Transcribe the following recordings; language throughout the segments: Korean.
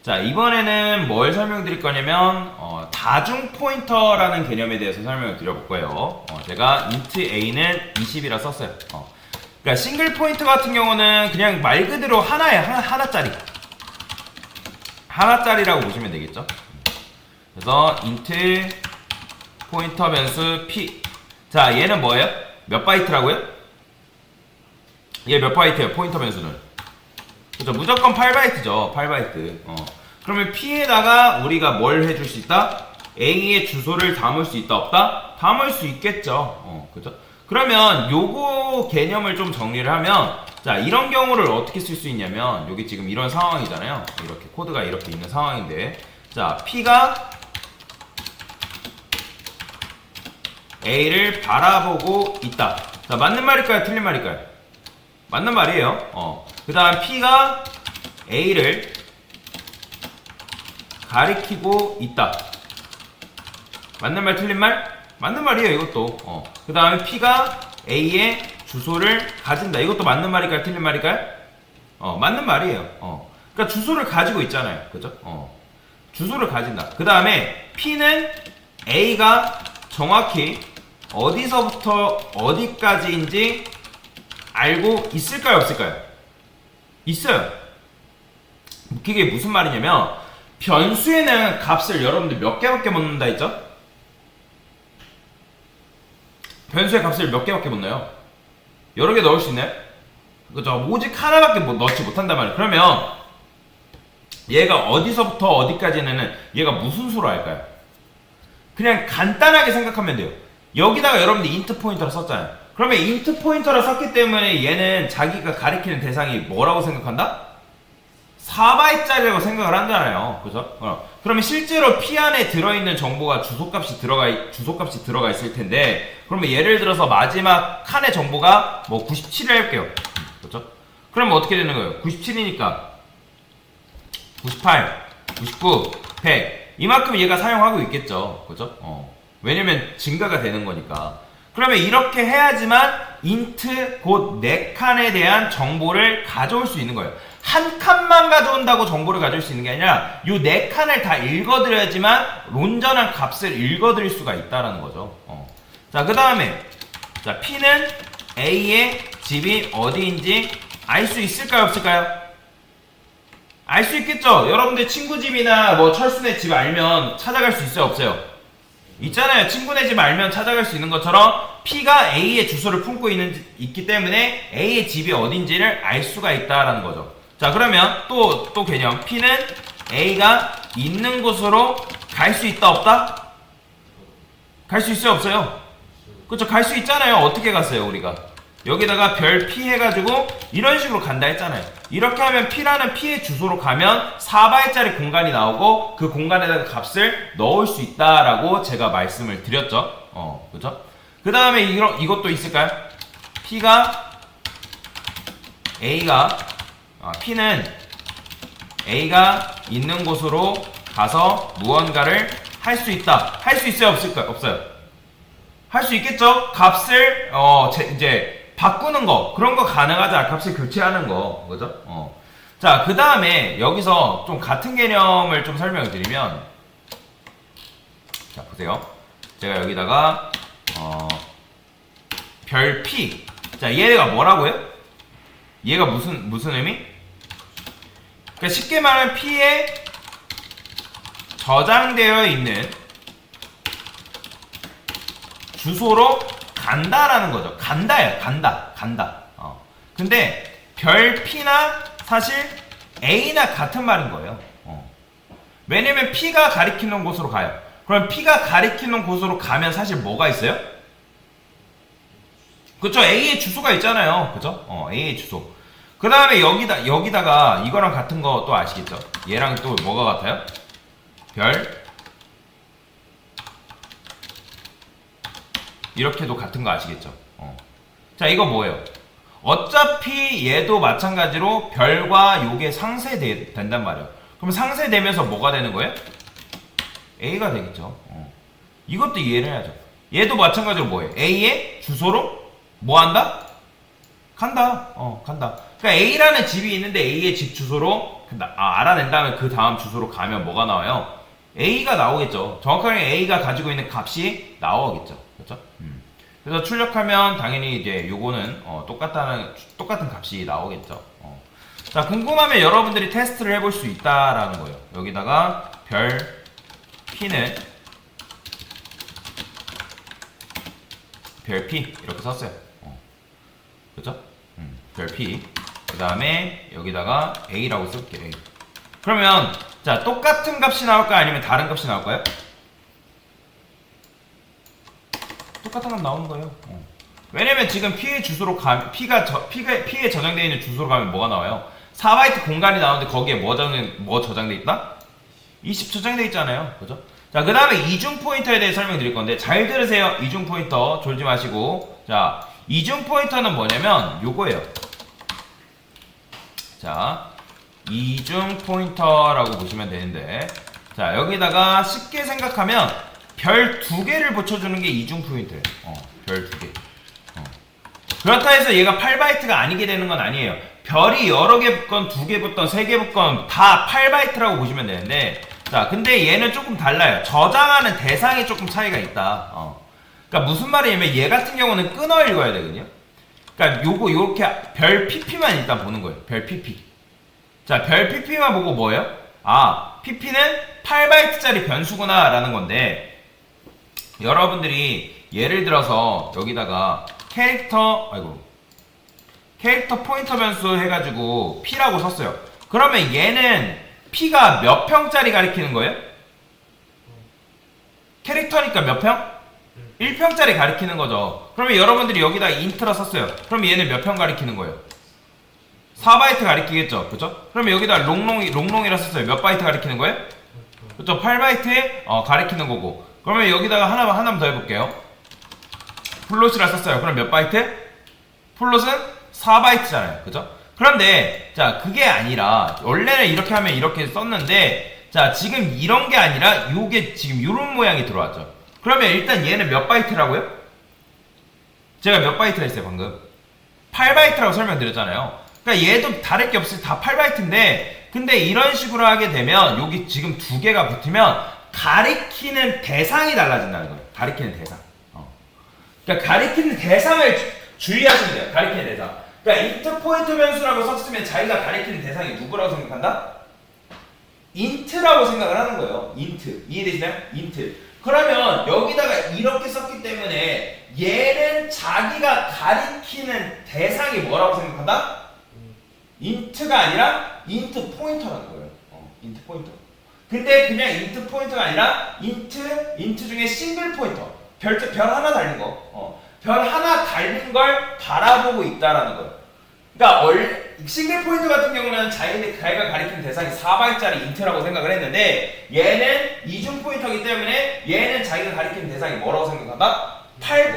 자, 이번에는 뭘 설명드릴 거냐면 다중 포인터라는 개념에 대해서 설명을 드려볼 거예요. 제가 int a는 20이라 썼어요. 그러니까 싱글 포인터 같은 경우는 그냥 말 그대로 하나짜리. 하나짜리라고 보시면 되겠죠. 그래서 int 포인터 변수 p. 자, 얘는 뭐예요? 몇 바이트라고요? 얘 몇 바이트예요? 포인터 변수는. 그죠? 무조건 8바이트죠. 8바이트. 그러면 p에다가 우리가 뭘 해줄 수 있다? a의 주소를 담을 수 있다 없다? 담을 수 있겠죠. 그죠? 그러면 요거 개념을 좀 정리를 하면, 자, 이런 경우를 어떻게 쓸 수 있냐면, 여기 지금 이런 상황이잖아요. 이렇게 코드가 이렇게 있는 상황인데, 자, p가 a를 바라보고 있다. 자, 맞는 말일까요? 틀린 말일까요? 맞는 말이에요. 그 다음 p가 a를 가리키고 있다. 맞는 말 틀린 말? 맞는 말이에요, 이것도. 그 다음에 p가 a의 주소를 가진다. 이것도 맞는 말일까요? 틀린 말일까요? 맞는 말이에요. 그러니까 주소를 가지고 있잖아요. 그죠? 주소를 가진다. 그 다음에 p는 a가 정확히 어디서부터 어디까지인지 알고 있을까요? 없을까요? 있어요. 그게 무슨 말이냐면, 변수에는 값을 여러분들 몇 개밖에 못 넣는다 했죠? 변수의 값을 몇 개밖에 못 넣어요? 여러 개 넣을 수 있나요? 그죠? 오직 하나밖에 넣지 못한단 말이에요. 그러면 얘가 어디서부터 어디까지는 얘가 무슨 수로 할까요? 그냥 간단하게 생각하면 돼요. 여기다가 여러분들 int 포인터를 썼잖아요. 그러면 int 포인터를 썼기 때문에 얘는 자기가 가리키는 대상이 뭐라고 생각한다? 4바이트짜리라고 생각을 한잖아요. 그죠? 그러면 실제로 p 안에 들어있는 정보가 주소값이 들어가 있을 텐데, 그러면 예를 들어서 마지막 칸의 정보가 뭐 97을 해볼게요. 그죠? 그러면 어떻게 되는 거예요? 97이니까 98, 99, 100 이만큼 얘가 사용하고 있겠죠. 그죠? 왜냐면 증가가 되는 거니까. 그러면 이렇게 해야지만 int 곧 4칸에 대한 정보를 가져올 수 있는 거예요. 한 칸만 가져온다고 정보를 가져올 수 있는 게 아니라 요 4칸을 다 읽어드려야지만 론전한 값을 읽어드릴 수가 있다라는 거죠. 자, 그 다음에 자, p는 a의 집이 어디인지 알 수 있을까요? 없을까요? 알 수 있겠죠? 여러분들 친구 집이나 뭐 철수네 집 알면 찾아갈 수 있어요? 없어요? 있잖아요. 친구네 집 알면 찾아갈 수 있는 것처럼 p가 a의 주소를 품고 있기 때문에 a의 집이 어딘지를 알 수가 있다라는 거죠. 자, 그러면 또 개념. p는 a가 있는 곳으로 갈 수 있다 없다? 갈 수 있어요? 없어요? 그쵸? 갈 수 있잖아요. 어떻게 갔어요 우리가? 여기다가 별 p 해가지고 이런 식으로 간다 했잖아요. 이렇게 하면 p라는 p의 주소로 가면 4바이트짜리 공간이 나오고 그 공간에다가 값을 넣을 수 있다라고 제가 말씀을 드렸죠. 그죠? 그 다음에 이것도 있을까요? p는 a가 있는 곳으로 가서 무언가를 할 수 있다. 할 수 있어요? 없을까요? 없어요. 할 수 있겠죠? 값을 이제 바꾸는 거, 그런 거 가능하잖아. 값을 교체하는 거, 그죠? 자, 그 다음에 여기서 좀 같은 개념을 좀 설명을 드리면, 자, 보세요. 제가 여기다가 별 p. 자, 얘가 뭐라고요? 얘가 무슨 의미? 그러니까 쉽게 말하면 p에 저장되어 있는 주소로 간다라는 거죠. 간다예요. 간다. 근데 별 p나 사실 a나 같은 말인 거예요. 왜냐면 p가 가리키는 곳으로 가요. 그럼 p가 가리키는 곳으로 가면 사실 뭐가 있어요? 그쵸? a의 주소가 있잖아요. 그죠? a의 주소. 그 다음에 여기다가 이거랑 같은 거 또 아시겠죠? 얘랑 또 뭐가 같아요? 별 이렇게도 같은 거 아시겠죠? 자, 이거 뭐예요? 어차피 얘도 마찬가지로 별과 요게 상쇄된단 말이에요. 그럼 상쇄되면서 뭐가 되는 거예요? A가 되겠죠. 이것도 이해를 해야죠. 얘도 마찬가지로 뭐예요? A의 주소로 뭐 한다? 간다. 간다. 그러니까 A라는 집이 있는데 A의 집 주소로 알아낸 다음에 그 다음 주소로 가면 뭐가 나와요? A가 나오겠죠. 정확하게 A가 가지고 있는 값이 나오겠죠. 그렇죠? 그래서 출력하면 당연히 이제 요거는 똑같은 값이 나오겠죠. 자, 궁금하면 여러분들이 테스트를 해볼 수 있다라는 거예요. 여기다가 별 P는 별 P 이렇게 썼어요. 그죠? 별 P. 그 다음에 여기다가 A라고 쓸게요. A. 그러면 자, 똑같은 값이 나올까요? 아니면 다른 값이 나올까요? 똑같은 값 나오는 거예요. 왜냐면 지금 P의 주소로 가면 P에 저장되어 있는 주소로 가면 뭐가 나와요? 4바이트 공간이 나오는데 거기에 뭐 저장되어 있다? 20 저장되어 있잖아요. 그죠? 자, 그 다음에 이중 포인터에 대해 설명드릴 건데 잘 들으세요. 이중 포인터 졸지 마시고. 자, 이중 포인터는 뭐냐면 요거예요. 자, 이중 포인터라고 보시면 되는데, 자, 여기다가 쉽게 생각하면 별 2개를 붙여주는 게 이중 포인터예요. 별 2개. 그렇다 해서 얘가 8바이트가 아니게 되는 건 아니에요. 별이 여러 개 붙건 2개 붙건 3개 붙건 다 8바이트라고 보시면 되는데, 자, 근데 얘는 조금 달라요. 저장하는 대상이 조금 차이가 있다. 그러니까 무슨 말이냐면 얘 같은 경우는 끊어 읽어야 되거든요. 그러니까 요렇게 별 pp만 일단 보는 거예요. 별 pp. 자, 별 pp만 보고 뭐예요? 아, pp는 8바이트짜리 변수구나 라는 건데, 여러분들이 예를 들어서 여기다가 캐릭터 포인터 변수 해가지고 p라고 썼어요. 그러면 얘는 p가 몇 평짜리 가리키는 거예요? 캐릭터니까 몇 평? 1평짜리 가리키는 거죠. 그러면 여러분들이 여기다 인트라 썼어요. 그럼 얘는 몇 평 가리키는 거예요? 4바이트 가리키겠죠. 그죠? 그러면 여기다 롱롱이라 썼어요. 몇 바이트 가리키는 거예요? 그죠? 8바이트에 가리키는 거고. 그러면 여기다가 하나만 더 해볼게요. 플롯이라 썼어요. 그럼 몇 바이트? 플롯은 4바이트잖아요. 그죠? 그런데 자, 그게 아니라 원래는 이렇게 하면 이렇게 썼는데, 자, 지금 이런 게 아니라 요게 지금 이런 모양이 들어왔죠. 그러면 일단 얘는 몇 바이트라고요? 제가 몇 바이트라 했어요 방금? 8바이트라고 설명드렸잖아요. 그러니까 얘도 다를 게 없이 다 8바이트인데, 근데 이런 식으로 하게 되면 여기 지금 2개가 붙으면 가리키는 대상이 달라진다는 거예요. 가리키는 대상. 그러니까 가리키는 대상을 주의하시면 돼요. 가리키는 대상. 그러니까 인트 포인트 변수라고 썼으면 자기가 가리키는 대상이 누구라고 생각한다? 인트라고 생각을 하는 거예요. 인트. 이해되시나요? 인트. 그러면 여기다가 이렇게 썼기 때문에 얘는 자기가 가리키는 대상이 뭐라고 생각한다? 인트가 아니라 인트 포인터라는 거예요. 인트 포인터. 근데 그냥 인트 포인터가 아니라 인트 중에 싱글 포인터. 별 하나 달린 거. 별 하나 달린 걸 바라보고 있다라는 거예요. 그러니까 싱글 포인트 같은 경우는 자기가 가리키는 대상이 4바이트짜리 인트라고 생각을 했는데, 얘는 이중 포인터이기 때문에 얘는 자기가 가리키는 대상이 뭐라고 생각한다?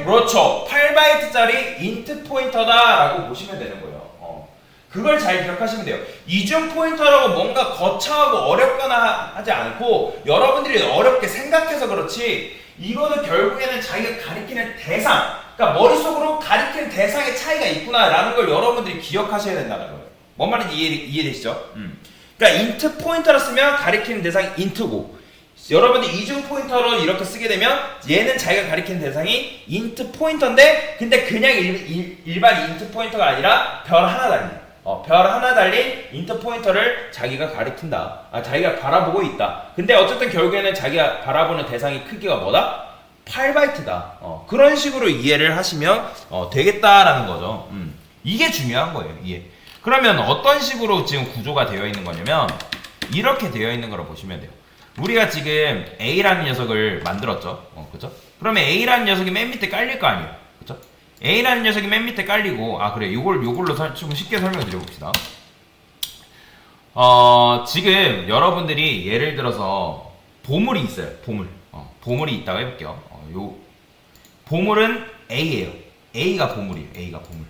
그렇죠. 8바이트짜리 인트 포인터다라고 보시면 되는 거예요. 그걸 잘 기억하시면 돼요. 이중 포인터라고 뭔가 거창하고 어렵거나 하지 않고 여러분들이 어렵게 생각해서 그렇지, 이거는 결국에는 자기가 가리키는 대상, 그러니까 머릿속으로 가리키는 대상의 차이가 있구나라는 걸 여러분들이 기억하셔야 된다는 거예요. 뭔 말인지 이해되시죠? 그러니까 인트 포인터로 쓰면 가리키는 대상이 인트고, 여러분들이 이중 포인터로 이렇게 쓰게 되면 얘는 자기가 가리키는 대상이 인트 포인터인데, 근데 그냥 일반 인트 포인터가 아니라 별 하나 달린 별 하나 달린 인트 포인터를 자기가 가리킨다. 자기가 바라보고 있다. 근데 어쨌든 결국에는 자기가 바라보는 대상의 크기가 뭐다? 8바이트다. 그런 식으로 이해를 하시면 되겠다라는 거죠. 이게 중요한 거예요. 이해. 그러면 어떤 식으로 지금 구조가 되어 있는 거냐면 이렇게 되어 있는 거라고 보시면 돼요. 우리가 지금 A라는 녀석을 만들었죠. 그죠? 그러면 A라는 녀석이 맨 밑에 깔릴 거 아니에요. 그죠? A라는 녀석이 맨 밑에 깔리고, 그래, 요걸로 좀 쉽게 설명드려 봅시다. 지금 여러분들이 예를 들어서 보물이 있어요. 보물이 있다고 해볼게요. 보물은 A예요. A가 보물이에요. A가 보물.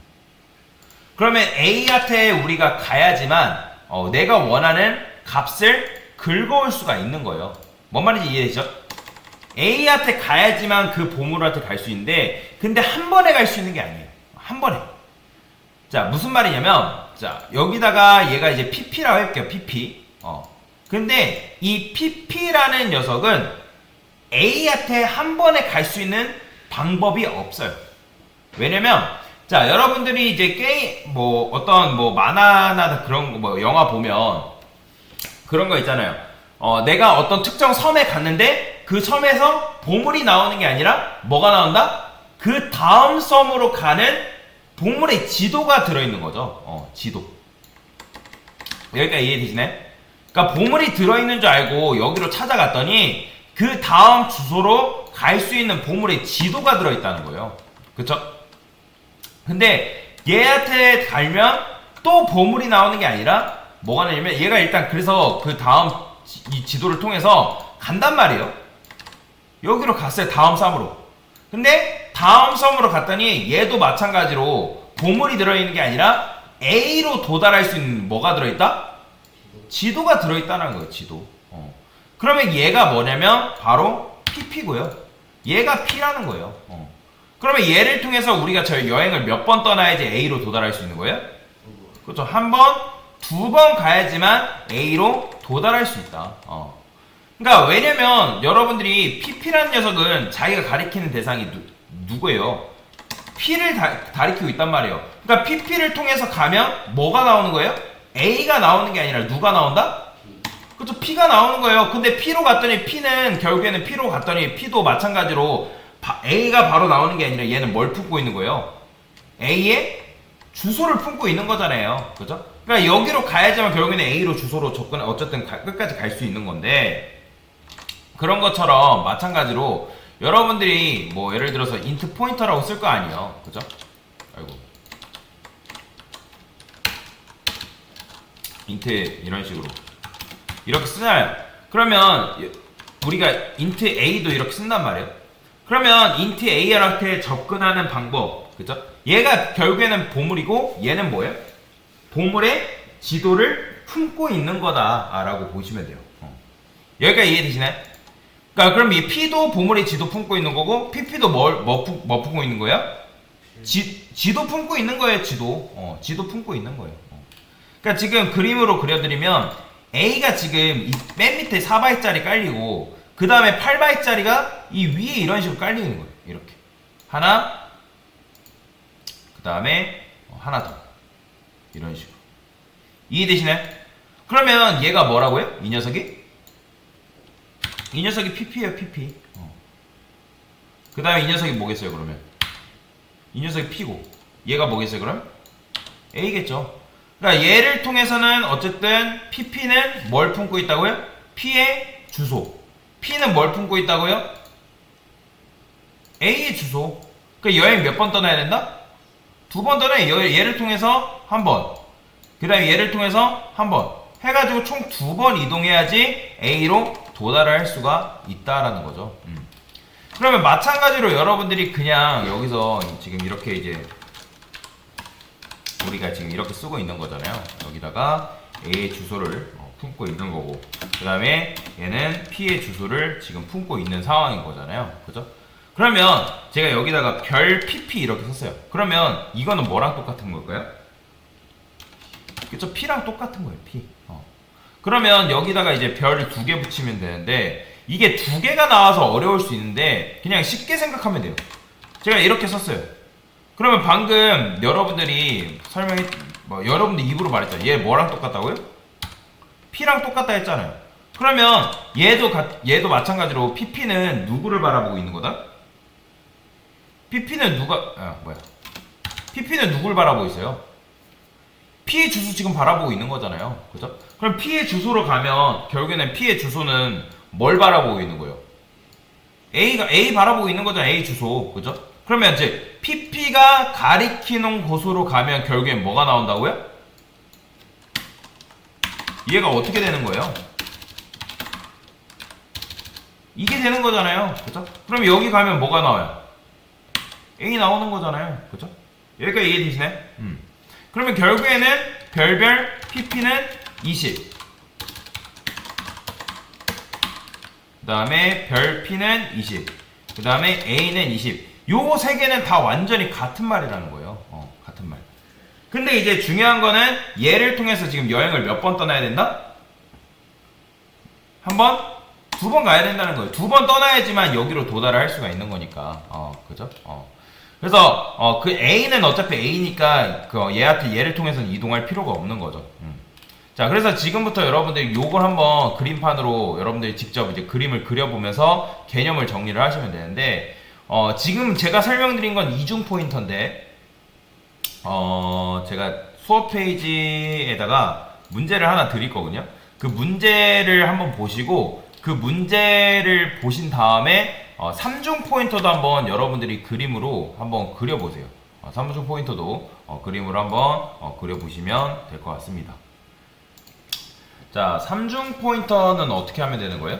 그러면 A한테 우리가 가야지만 내가 원하는 값을 긁어올 수가 있는 거예요. 뭔 말인지 이해되죠? A한테 가야지만 그 보물한테 갈 수 있는데, 근데 한 번에 갈 수 있는 게 아니에요. 한 번에. 자, 무슨 말이냐면 자, 여기다가 얘가 이제 PP라고 할게요. PP. 근데 이 PP라는 녀석은 A한테 한 번에 갈 수 있는 방법이 없어요. 왜냐면, 자, 여러분들이 이제 게임, 어떤 만화나 그런 거, 영화 보면 그런 거 있잖아요. 내가 어떤 특정 섬에 갔는데 그 섬에서 보물이 나오는 게 아니라 뭐가 나온다? 그 다음 섬으로 가는 보물의 지도가 들어있는 거죠. 지도. 여기까지 이해되시나요? 그러니까 보물이 들어있는 줄 알고 여기로 찾아갔더니 그 다음 주소로 갈 수 있는 보물의 지도가 들어있다는 거예요. 그쵸? 근데 얘한테 갈면 또 보물이 나오는 게 아니라 뭐가 나냐면 얘가 일단 그래서 그 다음 이 지도를 통해서 간단 말이에요. 여기로 갔어요. 다음 섬으로. 근데 다음 섬으로 갔더니 얘도 마찬가지로 보물이 들어있는 게 아니라 A로 도달할 수 있는 뭐가 들어있다? 지도가 들어있다는 거예요. 지도. 그러면 얘가 뭐냐면 바로 PP고요. 얘가 P라는 거예요. 그러면 얘를 통해서 우리가 저희 여행을 몇 번 떠나야지 A로 도달할 수 있는 거예요? 그렇죠. 한 번, 두 번 가야지만 A로 도달할 수 있다. 그러니까 왜냐면 여러분들이 PP라는 녀석은 자기가 가리키는 대상이 누구예요? P를 가리키고 있단 말이에요. 그러니까 PP를 통해서 가면 뭐가 나오는 거예요? A가 나오는 게 아니라 누가 나온다? 그렇죠. P가 나오는 거예요. 근데 P로 갔더니 P는 결국에는 P로 갔더니 P도 마찬가지로 A가 바로 나오는 게 아니라 얘는 뭘 품고 있는 거예요? A의 주소를 품고 있는 거잖아요. 그죠? 그러니까 여기로 가야지만 결국에는 A로 주소로 어쨌든 끝까지 갈 수 있는 건데, 그런 것처럼 마찬가지로 여러분들이 예를 들어서 인트 포인터라고 쓸 거 아니에요. 그죠? 아이고. 인트 이런 식으로. 이렇게 쓰잖아요. 그러면 우리가 인트 A도 이렇게 쓴단 말이에요. 그러면 인트 A한테 접근하는 방법, 그죠? 얘가 결국에는 보물이고 얘는 뭐예요? 보물의 지도를 품고 있는 거다라고 보시면 돼요. 여기까지 이해되시나요? 그러니까 그럼 이 P도 보물의 지도 품고 있는 거고 PP도 뭐 품고 있는 거예요? 지도 품고 있는 거예요. 지도 품고 있는 거예요. 그러니까 지금 그림으로 그려드리면 A가 지금 맨 밑에 4바이트짜리 깔리고 그 다음에 8바이트짜리가 이 위에 이런 식으로 깔리는 거예요. 이렇게 하나, 그 다음에 하나 더 이런 식으로. 이해되시나요? 그러면 얘가 뭐라고요? 이 녀석이 PP예요. PP. 그 다음에 이 녀석이 뭐겠어요? 그러면 이 녀석이 P고 얘가 뭐겠어요? 그럼 A겠죠. 그러니까 얘를 통해서는 어쨌든 PP는 뭘 품고 있다고요? P의 주소. P는 뭘 품고 있다고요? A의 주소. 그러니까 여행 몇 번 떠나야 된다? 2번 떠나요. 얘를 통해서 한 번. 그 다음에 얘를 통해서 한 번. 해가지고 총 2번 이동해야지 A로 도달할 수가 있다라는 거죠. 그러면 마찬가지로 여러분들이 그냥 여기서 지금 이렇게 이제 우리가 지금 이렇게 쓰고 있는 거잖아요. 여기다가 A의 주소를 품고 있는 거고, 그 다음에 얘는 P의 주소를 지금 품고 있는 상황인 거잖아요. 그죠? 그러면 제가 여기다가 별 PP 이렇게 썼어요. 그러면 이거는 뭐랑 똑같은 걸까요? 그쵸? P랑 똑같은 거예요. P. 그러면 여기다가 이제 별을 2개 붙이면 되는데, 이게 2개가 나와서 어려울 수 있는데 그냥 쉽게 생각하면 돼요. 제가 이렇게 썼어요. 그러면 방금 여러분들이 여러분들 입으로 말했잖아요. 얘 뭐랑 똑같다고요? P랑 똑같다 했잖아요. 그러면 얘도 마찬가지로 PP는 누구를 바라보고 있는 거다? PP는 PP는 누구를 바라보고 있어요? P의 주소 지금 바라보고 있는 거잖아요. 그죠? 그럼 P의 주소로 가면 결국에는 P의 주소는 뭘 바라보고 있는 거예요? A 바라보고 있는 거잖아요. A 주소. 그죠? 그러면 이제 PP가 가리키는 곳으로 가면 결국엔 뭐가 나온다고요? 얘가 어떻게 되는 거예요? 이게 되는 거잖아요. 그죠? 그럼 여기 가면 뭐가 나와요? A 나오는 거잖아요. 그죠? 여기까지 이해되시네? 그러면 결국에는 별별 PP는 20. 그 다음에 별 P는 20. 그 다음에 A는 20. 요 세 개는 다 완전히 같은 말이라는 거예요. 같은 말. 근데 이제 중요한 거는 얘를 통해서 지금 여행을 몇 번 떠나야 된다? 한 번? 두 번 가야 된다는 거예요. 두 번 떠나야지만 여기로 도달을 할 수가 있는 거니까. 그죠? 그래서, 그 A는 어차피 A니까, 얘를 통해서는 이동할 필요가 없는 거죠. 자, 그래서 지금부터 여러분들이 요걸 한번 그림판으로 여러분들이 직접 이제 그림을 그려보면서 개념을 정리를 하시면 되는데, 지금 제가 설명드린 건 이중 포인터인데, 제가 수업 페이지에다가 문제를 하나 드릴 거거든요. 그 문제를 한번 보시고, 그 문제를 보신 다음에, 3중 포인터도 한번 여러분들이 그림으로 한번 그려보세요. 3중 포인터도 그림으로 한번 그려보시면 될 것 같습니다. 자, 3중 포인터는 어떻게 하면 되는 거예요?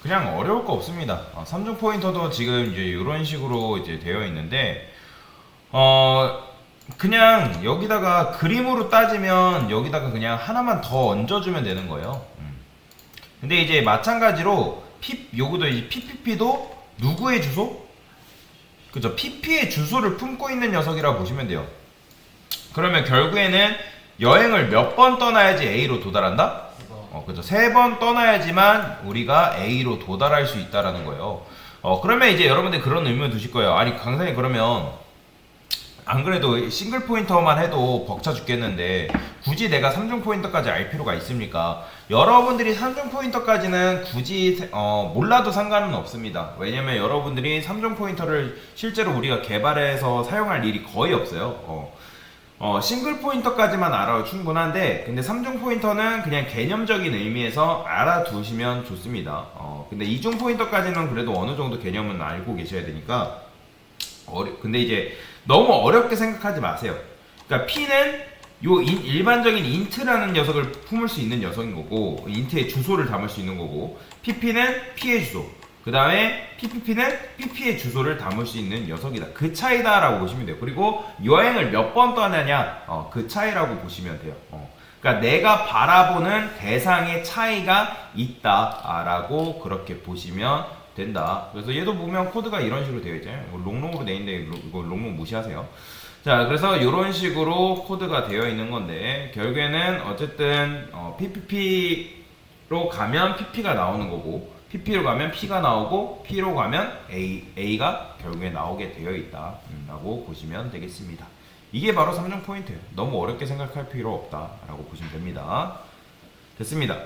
그냥 어려울 거 없습니다. 3중 포인터도 지금 이제 이런 식으로 이제 되어 있는데, 그냥 여기다가 그림으로 따지면 여기다가 그냥 하나만 더 얹어주면 되는 거예요. 근데 이제 마찬가지로 요거도 이제 PPP도 누구의 주소? 그죠? PP의 주소를 품고 있는 녀석이라고 보시면 돼요. 그러면 결국에는 여행을 몇 번 떠나야지 A로 도달한다? 그죠. 3번 떠나야지만 우리가 A로 도달할 수 있다라는 거예요. 그러면 이제 여러분들 그런 의문 두실 거예요. 아니, 강사님 그러면 안 그래도 싱글 포인터만 해도 벅차 죽겠는데 굳이 내가 3중 포인터까지 알 필요가 있습니까? 여러분들이 3중 포인터까지는 굳이 몰라도 상관은 없습니다. 왜냐면 여러분들이 3중 포인터를 실제로 우리가 개발해서 사용할 일이 거의 없어요. 싱글 포인터까지만 알아도 충분한데, 근데 3중 포인터는 그냥 개념적인 의미에서 알아두시면 좋습니다. 근데 2중 포인터까지는 그래도 어느 정도 개념은 알고 계셔야 되니까, 근데 이제 너무 어렵게 생각하지 마세요. 그러니까 P는 일반적인 int라는 녀석을 품을 수 있는 녀석인 거고, int의 주소를 담을 수 있는 거고, pp는 p의 주소, 그 다음에 PPP는 PP의 주소를 담을 수 있는 녀석이다. 그 차이다라고 보시면 돼요. 그리고 여행을 몇 번 떠나냐, 그 차이라고 보시면 돼요. 그러니까 내가 바라보는 대상의 차이가 있다라고 그렇게 보시면 된다. 그래서 얘도 보면 코드가 이런 식으로 되어 있잖아요. 롱롱으로 되어 있는데 이거 롱롱 무시하세요. 자, 그래서 이런 식으로 코드가 되어 있는 건데, 결국에는 어쨌든 PPP로 가면 PP가 나오는 거고, PP로 가면 P가 나오고, P로 가면 A가 결국에 나오게 되어 있다 라고 보시면 되겠습니다. 이게 바로 3중 포인트예요. 너무 어렵게 생각할 필요 없다 라고 보시면 됩니다. 됐습니다.